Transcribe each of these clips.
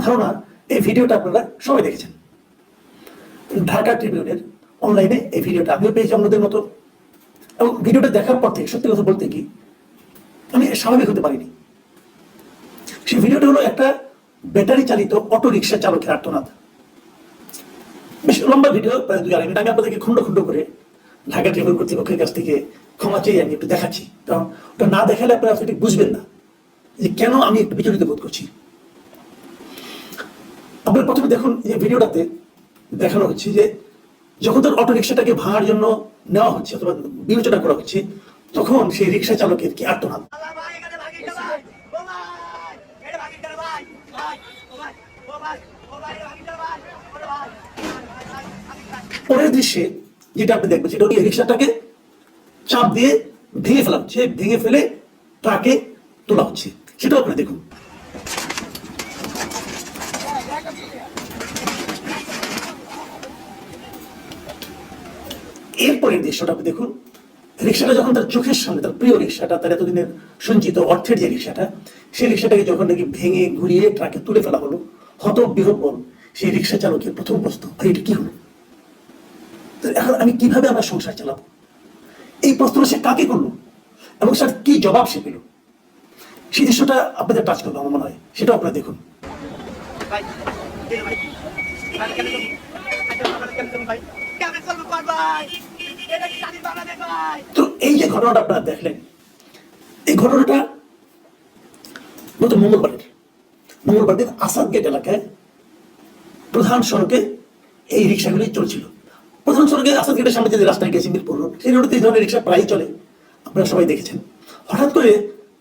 ধারণা এই ভিডিওটা আপনারা সবাই দেখেছেন। ঢাকা ট্রিবিউনের অনলাইনে এই ভিডিওটা আমিও পেয়েছি অন্যদের মতো, এবং ভিডিওটা দেখার পর থেকে সত্যি কথা বলতে কি আমি স্বাভাবিক হতে পারিনি। সেই ভিডিওটা হলো একটা ব্যাটারি চালিত অটো রিক্সা চালকের আর্তনাদ। বেশ লম্বা ভিডিও, প্রায় 2-2.5 মিনিট। আমি আপনাদেরকে খন্ড খন্ড করে ঢাকা ট্রিবিউন কর্তৃপক্ষের কাছ থেকে ক্ষমা চেয়ে আমি একটু দেখাচ্ছি, কারণ ওটা না দেখালে আপনারা সেটি বুঝবেন না যে কেন আমি একটু বিচলিত বোধ করছি। আপনারা প্রথমে দেখুন, যে ভিডিওটাতে দেখানো হচ্ছে যে যখন তার অটো রিক্সাটাকে ভাঙার জন্য নেওয়া হচ্ছে অথবা বিবেচনা করা হচ্ছে, তখন সেই রিক্সা চালকের কি আর্তনাদ। পরের দৃশ্যে যেটা আপনি দেখবেন সেটা হচ্ছে রিক্সাটাকে চাপ দিয়ে ভেঙে ফেলা হচ্ছে, ভেঙে ফেলে ট্রাকে তোলা হচ্ছে, সেটাও আপনি দেখুন। এরপরের দৃশ্যটা আপনি দেখুন, রিক্সাটা যখন তার চোখের সামনে, তার প্রিয় রিক্সাটা, তার এতদিনের সঞ্চিত অর্থের যে রিক্সাটা, সেই রিক্সাটাকে যখন নাকি ভেঙে ঘুরিয়ে ট্রাকে তুলে ফেলা হলো, হত বিহ্বল সেই রিক্সা চালকের প্রথম প্রশ্ন, ভাই এটা কি হলো? এখন আমি কিভাবে আমার সংসার চালাবো? এই প্রশ্নটা সে কাকে করলো এবং স্যার কি জবাব সে পেল, সেই দৃশ্যটা আপনাদের টাচ করবে আমার মনে হয়, সেটাও আপনারা দেখুন। তো এই যে ঘটনাটা আপনারা দেখলেন, এই ঘটনাটা গত মঙ্গলবার দিন আসাদ গেট এলাকায় প্রধান সড়কে এই রিক্সাগুলি চলছিল। প্রধান সড়কে আসাদ গেটের সামনে যে রাস্তায় গেছে মিরপুর রোড, সেই রোডে এই ধরনের রিক্সা প্রায়ই চলে, আপনারা সবাই দেখেছেন। হঠাৎ করে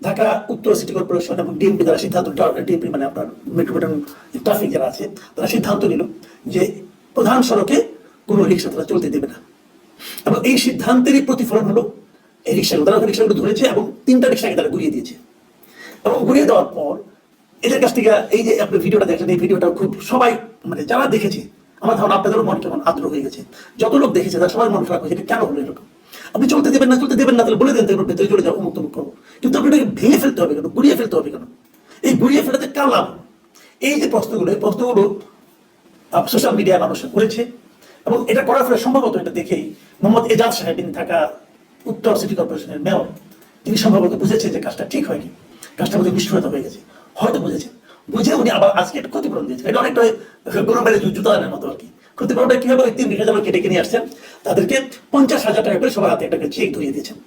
ঢাকা উত্তর সিটি কর্পোরেশন এবং ডিএমপি দ্বারা সিদ্ধান্ত, ডিএমপি মানে আপনার মেট্রোপলিটন ট্রাফিক যারা আছে, তারা সিদ্ধান্ত নিল যে প্রধান সড়কে কোনো রিক্সা তারা চলতে দেবে না। এবং এই সিদ্ধান্তেরই প্রতিফলন হলো এই রিক্সাগুলো, তারা রিক্সাগুলো ধরেছে এবং 3টা রিক্সাকে তারা ঘুরিয়ে দিয়েছে। এবং ঘুরিয়ে দেওয়ার পর এদের কাছ থেকে এই যে আপনি ভিডিওটা দেখেন, এই ভিডিওটা খুব সবাই মানে যারা দেখেছে, আমার ধারণা আপনাদেরও মন কেমন আদ্র হয়ে গেছে। যত লোক দেখেছে তারা সবাই মন খারাপ হয়েছে, কেন হলো এরকম? আপনি চলতে দেবেন না তাহলে বলে দেন ভেতরে চলে যাও, মুক্ত করো, কিন্তু আপনাকে ভেঙে ফেলতে হবে কেন, ঘুরিয়ে ফেলতে হবে কেন? এই ঘুরিয়ে ফেলাতে কার লাভ? এই যে প্রশ্নগুলো, এই প্রশ্নগুলো সোশ্যাল মিডিয়ায় মানুষ করেছে, এবং এটা করার ফলে সম্ভবত এটা দেখেই মোহাম্মদ এজাজ সাহেব, তিনি ঢাকা উত্তর সিটি কর্পোরেশনের মেয়র, তিনি সম্ভবত বুঝেছেন যে কাজটা ঠিক হয়নি, কাজটা মধ্যে নিষ্ঠুরতা হয়ে গেছে, হয়তো বুঝেছেন। বুঝে উনি আবার আজকে একটা ক্ষতিপূরণ দিয়েছেন। এটা অনেকটা গরু মেরে জুতা আনার মতো আর কি। ক্ষতিপূরণটা কিভাবে? ওই 3 রিক্সা চালক ডেকে নিয়ে আসছেন, তাদেরকে 50,000 টাকা করে সবার হাতে একটা চেক ধরিয়ে দিয়েছেন।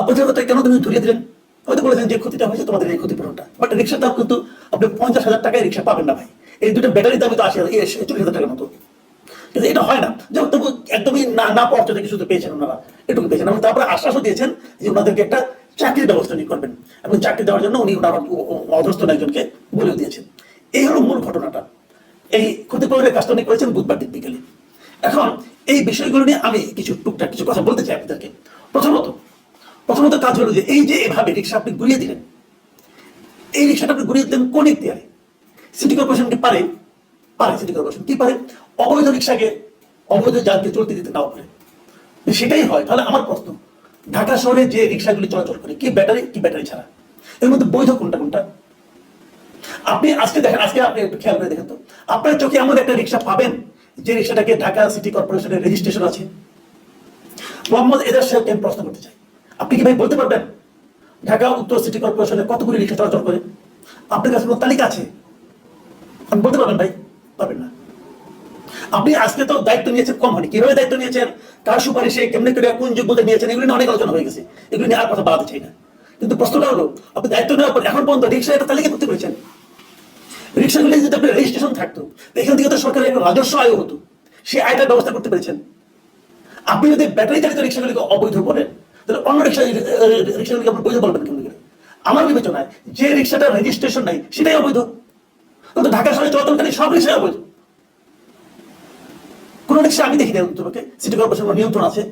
50,000 টাকা কেন তুমি ধরিয়ে দিলেন? হয়তো বলেছেন যে ক্ষতিটা হয়েছে তোমাদের এই ক্ষতিপূরণটা, বাট রিক্সার দাম কিন্তু আপনি 50,000 টাকায় রিক্সা পাবেন না ভাই। এই দুটো ব্যাটারির দামই তো 40,000 টাকার মতো, কিন্তু এটা হয় না। যেমন তবু একদমই না পাওয়ার জন্য কিছু পেয়েছেন ওনারা, এটুকু পেয়েছেন, এবং তারপরে আশ্বাসও দিয়েছেন যে ওনাদেরকে একটা চাকরির ব্যবস্থা নিয়ে করবেন, এবং চাকরি দেওয়ার জন্য উনি ওনার অধস্থ একজনকে বলেও দিয়েছেন। এই হলো মূল ঘটনাটা। এই ক্ষতিপূরণের কাজটা উনি করেছেন বুধবার দিন বিকেলে। এখন এই বিষয়গুলো নিয়ে আমি টুকটাক কিছু কথা বলতে চাই আপনাদেরকে। প্রথমত কাজ হলো যে এই যে এভাবে রিক্সা আপনি ঘুরিয়ে দিলেন, এই রিক্সাটা আপনি ঘুরিয়ে দিলেন কোন এখতিয়ারে? সিটি কর্পোরেশন কি পারে? সিটি কর্পোরেশন কি পারে? অবৈধ রিক্সাকে, অবৈধ যানকে চলতে দিতে নাও পারে। সেটাই হয়, তাহলে আমার প্রশ্ন, ঢাকা শহরে যে রিক্সাগুলি চলাচল করে, কি ব্যাটারি ছাড়া, এর মধ্যে বৈধ কোনটা? আপনি আজকে দেখেন, আজকে আপনি একটু খেয়াল করে দেখেন তো, আপনার চোখে এমন একটা রিক্সা পাবেন যে রিক্সাটাকে ঢাকা সিটি কর্পোরেশনের রেজিস্ট্রেশন আছে? মোহাম্মদ এজাজ সাহেবকে আমি প্রশ্ন করতে চাই, আপনি কি ভাই বলতে পারবেন ঢাকা উত্তর সিটি কর্পোরেশনে কতগুলি রিক্সা চলাচল করে? আপনার কাছে কোনো তালিকা আছে? আপনি বলতে পারবেন ভাই? পারবেন না। আপনি আজকে তো দায়িত্ব নিয়েছেন কম হয়নি, কিভাবে দায়িত্ব নিয়েছেন, কার সুপারিশে, কেমনি করে, কোন যোগ্যতা নিয়েছেন, এগুলো নিয়ে অনেক আলোচনা হয়ে গেছে, এগুলো নিয়ে আর কথা বাড়াতে চাই না। কিন্তু প্রশ্নটা হলো, আপনি দায়িত্ব নেওয়ার পর এখন পর্যন্ত রিক্সা একটা তালিকা করতে পেরেছেন? রিক্সাগুলি যদি আপনার রেজিস্ট্রেশন থাকতো, এখান থেকে তো সরকারের একটা রাজস্ব আয় হতো, সেই আয়টার ব্যবস্থা করতে পেরেছেন? আপনি যদি ব্যাটারি চালিত রিক্সাগুলিকে অবৈধ বলেন, তাহলে অন্য রিক্সাগুলিকে আপনি বৈধ বলবেন কেমন করে? আমার বিবেচনায় যে রিক্সাটার রেজিস্ট্রেশন নাই সেটাই অবৈধ, কিন্তু ঢাকা শহরে চলাচলকারী সব রিক্সাই অবৈধ। কোন রিক্সা আমি দেখি দেন তোমাকে সিটি কর্পোরেশন নিয়ন্ত্রণ আছে,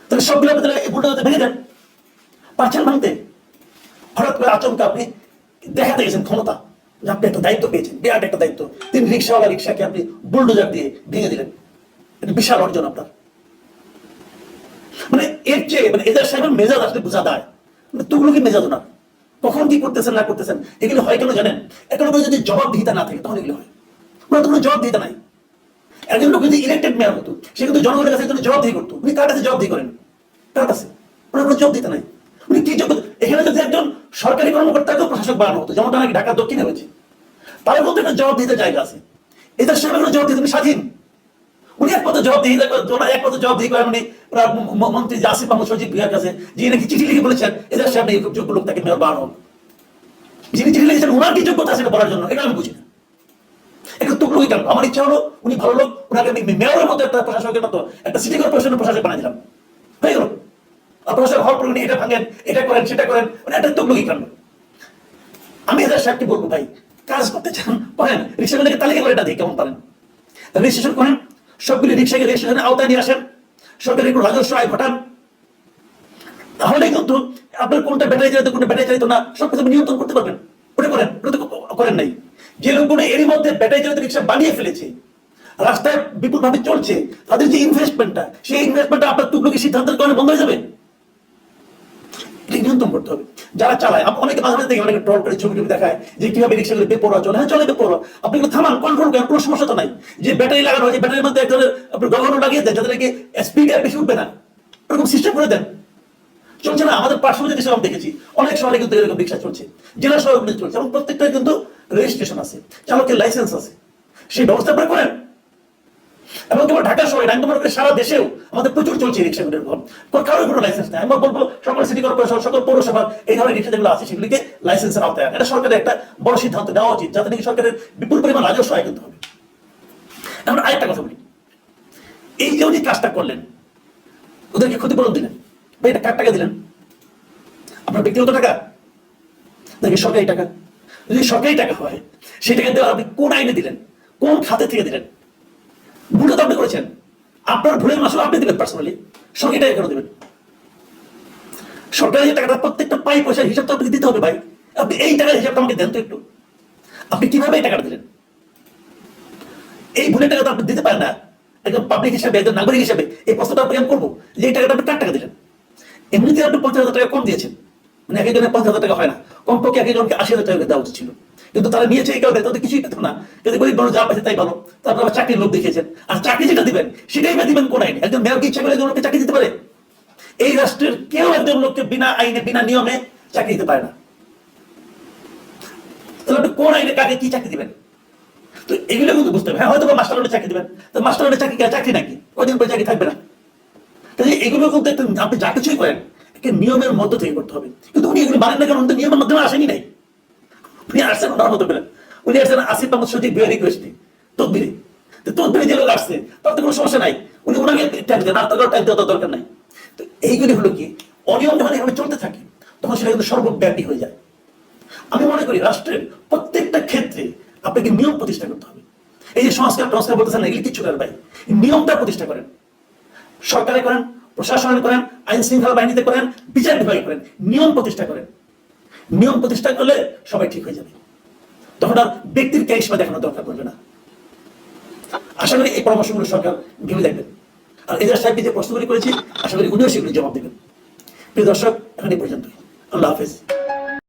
তাহলে সবগুলো আপনি তাহলে ভোটার ভেঙে দেন, পারছেন ভাঙতে? হঠাৎ করে আচমকা আপনি দেখাতে গেছেন ক্ষমতা, যে আপনি একটা দায়িত্ব পেয়েছেন, বিরাট একটা দায়িত্ব, 3 রিক্সাওয়ালা রিক্সাকে আপনি বুলডোজার দিয়ে ভেঙে দিলেন, এটা বিশাল অর্জন আপনার। মানে এর চেয়ে মানে এজাজ সাহেবের মেজাজ আসলে বোঝা দেয়, মানে তুগুলো কি মেজাজ না, কখন কি করতেছেন না করতেছেন এগুলো হয় কেন জানেন? এখন যদি জবাবদিহিতা না থাকে তখন এগুলো হয়। ওনার তো কোনো জবাবদিহিতা নাই। একজন লোক যদি ইলেক্টেড মেয়র হতো, সে কিন্তু জনগণের কাছে জবাবদিহি করতো। উনি কার কাছে জবাবদিহি করেন? কার কাছে? ওনার কোনো জবাবদিহিতা নাই। উনি কি যোগ্য? এখানে যদি একজন সরকারি কর্মকর্তাকেও প্রশাসক বানানো হতো, যেমনটা নাকি ঢাকার দক্ষিণে হয়েছে, তার মধ্যে একটা জবাবদিহিতা জায়গা আছে। এদের সামনে কোনো জবাবদিহিতা, উনি স্বাধীন। উনি একমাত্র জবাবদিহিতা একমাত্র জবাবদিহি করেন উনি মন্ত্রী আসিফ মাহমুদ সজীব ভুঁইয়ার কাছে, যিনি নাকি চিঠি লিখে বলেছেন এদের সামনে এই যোগ্য লোক তাকে মেয়র বানানো। যিনি চিঠি লিখেছেন ওনার কি যোগ্যতা আছে বলার জন্য, এটা আমি বুঝি না। একটু টুকরোই কেন? আমার ইচ্ছা হলো উনি ভালো লোক, ওনাকে আমি মেয়রের মতো একটা প্রশাসকের মতো একটা সিটি কর্পোরেশনের প্রশাসক বানিয়ে দিলাম, হয়ে গেল। প্রশাসক হওয়ার পর উনি এটা ভাঙেন, এটা করেন, সেটা করেন, মানে একটা টুকরোই কেন? আমি এদের সাহেবকে বলবো, ভাই কাজ করতে চান করেন, রিক্সাগুলোকে তালিকা করে এটা দিয়ে কেমন পারেন, রেজিস্ট্রেশন করেন, সবগুলি রিক্সাকে রেজিস্ট্রেশনের আওতায় নিয়ে আসেন, সরকারের একটু রাজস্ব আয় ঘটান, তাহলে কিন্তু আপনার কোনটা ব্যাটারি চালিত কোনটা ব্যাটারি চালিত না সবকিছু নিয়ন্ত্রণ করতে পারবেন। ওটা করেন, ওটা তো করেন নাই। যে লোকগুলো এরই মধ্যে ব্যাটারি চালিত রিক্সা বানিয়ে ফেলেছে, রাস্তায় বিপুল ভাবে চলছে, তাদের যে ইনভেস্টমেন্টটা, সেই ইনভেস্টমেন্টটা আপনার টুকরোকে সিদ্ধান্তের কারণে বন্ধ হয়ে যাবে। নিয়ন্ত্রণ করতে হবে। যারা চালায়, অনেকে মাঝে মাঝে দেখে অনেকে ট্রল করে ছবি টবি দেখায় যে কিভাবে রিক্সাগুলো বেপরোয়া চলে। হ্যাঁ চলে বেপরোয়া, আপনি এগুলো থামান, কন্ট্রোল করেন, কোনো সমস্যা তো নাই। যে ব্যাটারি লাগানো হয়, ব্যাটারির মধ্যে এক ধরনের আপনি গগনও লাগিয়ে দেন যাতে নাকি স্পিড আর বেশি উঠবে না, এরকম সিস্টেম করে দেন। চলছে না? আমাদের পার্শ্ববর্তী দেশে আমি দেখেছি অনেক শহরে কিন্তু এরকম রিক্সা চলছে, জেলা শহরে চলছে, এবং প্রত্যেকটা কিন্তু রেজিস্ট্রেশন আছে, চালকের লাইসেন্স আছে, সেই ব্যবস্থা আপনারা করেন। এবং কেবল ঢাকা শহরে না, আমি মনে করি সারা দেশেও আমাদের প্রচুর চলছে রিক্সাগুলোর কারোর কোনো লাইসেন্স নেই। আমি বলবো সকল সিটি কর্পোরেশন, সকল পৌরসভা এই ধরনের রিক্সা যেগুলো আছে সেগুলিকে লাইসেন্সের আওতায় আনে। এটা সরকারের একটা বড় সিদ্ধান্ত নেওয়া উচিত, যাতে নাকি সরকারের বিপুল পরিমাণ রাজস্ব আয় করতে হবে। এখন আরেকটা কথা বলি, এই যে উনি কাজটা করলেন, ওদেরকে ক্ষতিপূরণ দিলেন, ভাই এটা কার টাকা দিলেন? আপনার ব্যক্তিগত টাকা নাকি সরকারি টাকা? যদি সরকারি টাকা হয় সেই টাকা দেওয়া আপনি কোন আইনে দিলেন, কোন খাতে থেকে দিলেন? ভুলটা তো আপনি করেছেন, আপনার ভুলের মাসুল আপনি দিবেন পার্সোনালি, সরকারি টাকা কেন দিবেন? সরকারি যে টাকাটা প্রত্যেকটা পাই পয়সার হিসাব তো আপনাকে দিতে হবে ভাই। আপনি এই টাকার হিসাবটা আমাকে দেন তো একটু, আপনি কিভাবে এই টাকাটা দিলেন? এই ভুলের টাকা তো আপনি দিতে পারেন না। একজন পাবলিক হিসাবে, একজন নাগরিক হিসাবে এই প্রশ্নটা আপনি আমি করবো যে এই টাকাটা আপনি কার টাকা দিলেন? এমনিতে আপনি 50,000 টাকা কম দিয়েছেন, মানে এক একজনের 50,000 টাকা হয় না, কমপক্ষে এক একজনকে 80,000 টাকা দেওয়া উচিত ছিল, কিন্তু তারা নিয়েছে এই কারণে তাদের কিছুই পেত না। যদি গরিব মানুষ যা পাইছে তাই ভালো, তারপর আবার চাকরির লোক দেখিয়েছেন। আর চাকরি যেটা দিবেন সেটাই বা দিবেন কোন আইনে? একজন মেয়রকে ইচ্ছা করে একজন লোককে চাকরি দিতে পারে? এই রাষ্ট্রের কেউ একজন লোককে বিনা আইনে বিনা নিয়মে চাকরি দিতে পারে না। তাহলে আপনি কোন আইনে কাকে কি চাকরি দিবেন? তো এগুলো কিন্তু বুঝতে হবে। হ্যাঁ হয়তো মাস্টার চাকরি দিবেন, তো মাস্টার চাকরি চাকরি নাকি কদিন পরে চাকরি থাকবে না? তাহলে এগুলো কিন্তু আপনি যা কিছুই করেন নিয়মের মধ্য থেকে করতে হবে। কিন্তু উনি এগুলো মানেন না, কারণ উনি নিয়মের মাধ্যমে আসেনি নাই। উনি আসছেন ওনার মতো পেলেন, উনি আসছেন আসিফ মাহমুদ সজীব ভুঁইয়া রিকোয়েস্টে তদবিরে। তদবিরে যে লোক আসছে তার তো কোনো সমস্যা নাই, উনি ওনাকে ট্যাগ দেন, আর তার ট্যাগ দেওয়া দরকার নাই। তো এইগুলি হলো কি, অনিয়ম যখন এভাবে চলতে থাকে তখন সেটা কিন্তু সর্বব্যাপী হয়ে যায়। আমি মনে করি রাষ্ট্রের প্রত্যেকটা ক্ষেত্রে আপনাকে নিয়ম প্রতিষ্ঠা করতে হবে। এই যে সংস্কার বলতেছেন এগুলি কিচ্ছু করেন ভাই, নিয়মটা প্রতিষ্ঠা করেন। সরকারে করেন, প্রশাসনে করেন, আইন শৃঙ্খলা বাহিনীতে করেন, বিচার বিভাগে করেন, নিয়ম প্রতিষ্ঠা করেন। নিয়ম প্রতিষ্ঠা করলে সবাই ঠিক হয়ে যাবে, তখন আর ব্যক্তির ক্যারিশমা দেখানোর দরকার পড়বে না। আশা করি এই পরামর্শগুলো সরকার ভেবে দেখবেন। আর এজাজ সাহেবকে যে প্রশ্নগুলি করেছি আশা করি উনিও সেগুলি জবাব দেবেন। প্রিয় দর্শক, এখন এই পর্যন্তই। আল্লাহ হাফেজ।